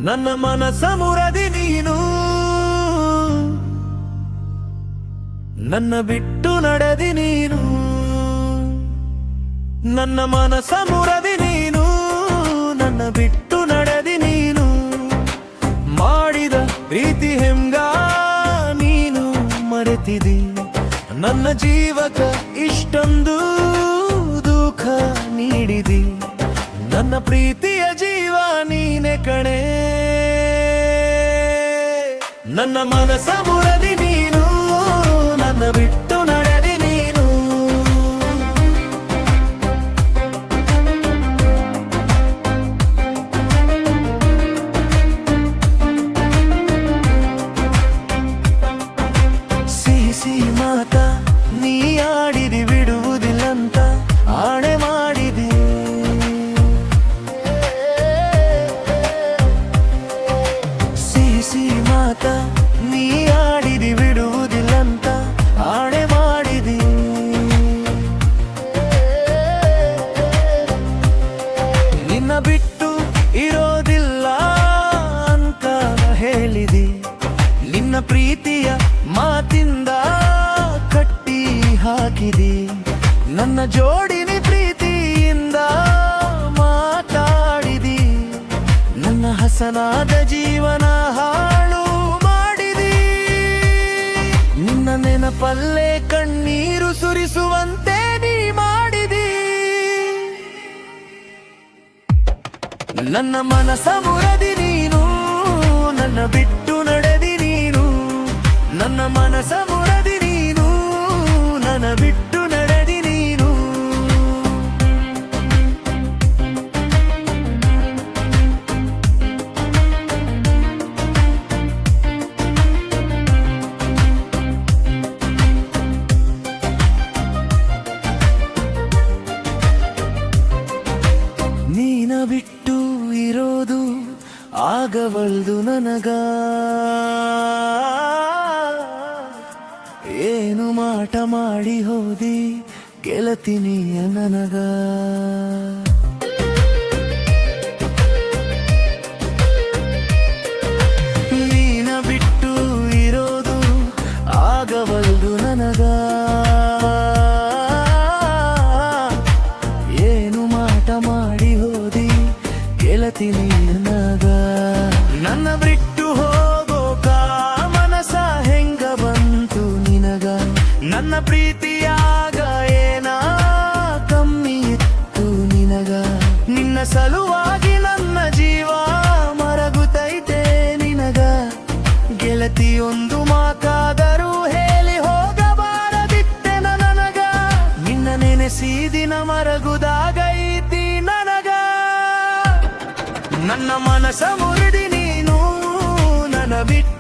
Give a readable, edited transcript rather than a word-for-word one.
ನನ್ನ ಮನಸ ಮುರದಿ ನೀನು, ನನ್ನ ಬಿಟ್ಟು ನಡೆದಿ ನೀನು. ನನ್ನ ಮನಸ ಮುರದಿ ನೀನು, ನನ್ನ ಬಿಟ್ಟು ನಡೆದಿ ನೀನು. ಮಾಡಿದ ಪ್ರೀತಿ ಹೆಂಗ ನೀನು ಮರೆತಿದಿ. ನನ್ನ ಜೀವಕ ಇಷ್ಟೊಂದು ದುಃಖ ನೀಡಿದಿ. ನನ್ನ ಪ್ರೀತಿಯ ಜೀವ ನೀನೆ ಕಣೆ. ನನ್ನ ಮನಸ ಮುರದಿ ನೀನು, ನನ್ನ ಬಿಟ್ಟು ನಡೆದಿ ನೀನು. ಸಿಹಿ ಸಿಹಿ ಮಾತ ನೀ ಆಡಿದಿ, ಬಿಡುವುದಿಲ್ಲಂತ ಆಣೆ ಮಾಡಿದಿ. ಸಿಹಿ ಸಿಹಿ ಮಾತ ನೀ ಆಡಿದಿ, ಬಿಡುವುದಿಲ್ಲಂತ ಆಣೆ ಮಾಡಿದಿ. ನಿನ್ನ ಬಿಟ್ಟು ಇರೋದಿಲ್ಲ ಅಂತ ಹೇಳಿದಿ. ನಿನ್ನ ಪ್ರೀತಿಯ ಮಾತಿಂದ ಕಟ್ಟಿ ಹಾಕಿದಿ. ನನ್ನ ಜೋಡಿನಿ ಪ್ರೀತಿಯಿಂದ ಮಾತಾಡಿದಿ. ನನ್ನ ಹಸನಾದ ಜೀವನ ಹಾಳು ಮಾಡಿದಿ. ನಿನ್ನ ನೆನಪಲ್ಲೇ ಕಣ್ಣೀರು ಸುರಿಸುವಂತೆ ನೀ ಮಾಡಿದಿ. ನನ್ನ ಮನಸ ಮುರದಿ ನೀನು, ನನ್ನ ಬಿಟ್ಟು ನಡೆದಿ ನೀನು. ನನ್ನ ಮನಸ ಮುರದಿ ನೀನು, ನನ್ನ ಬಿಟ್ಟು ನಡೆದಿ ನೀನು. ನೀನ ಬಿಟ್ಟು ಇರೋದು ಆಗವಲ್ದು ನನಗ. ಏನು ಮಾಟ ಮಾಡಿ ಹೋದಿ ಗೆಳತಿ ನೀಯ ನನಗ. ನೀನ ಬಿಟ್ಟು ಇರೋದು ಆಗವಲ್ದು ನನಗ. ಏನು ಮಾಟ ಮಾಡಿ ಹೋದಿ ಗೆಳತಿ ನೀಯ ನನಗ. ನನ್ನ ಬಿಟ್ಟು ಹೋಗೋಕ ಮನಸ ಹೆಂಗ ಬಂತು ನಿನಗ. ನನ್ನ ಪ್ರೀತಿಯಾಗ ಏನ ಕಮ್ಮಿ ಇತ್ತು ನಿನಗ. ನಿನ್ನ ಸಲುವಾಗಿ ನನ್ನ ಜೀವ ಮರಗುತ್ತೈತೆ ನಿನಗ. ಗೆಳತಿ ಒಂದು ಮಾತಾದರೂ ಹೇಳಿ ಹೋಗಬಾರದಿತ್ತೆ ನನಗ. ನಿನ್ನ ನೆನೆಸಿ ದಿನ ಮರಗುದಾಗೈತಿ ನನಗ. ನನ್ನ ಮನಸ ಮುರಿದಿ ನೀನು, ನನ್ನ ಬಿಟ್ಟು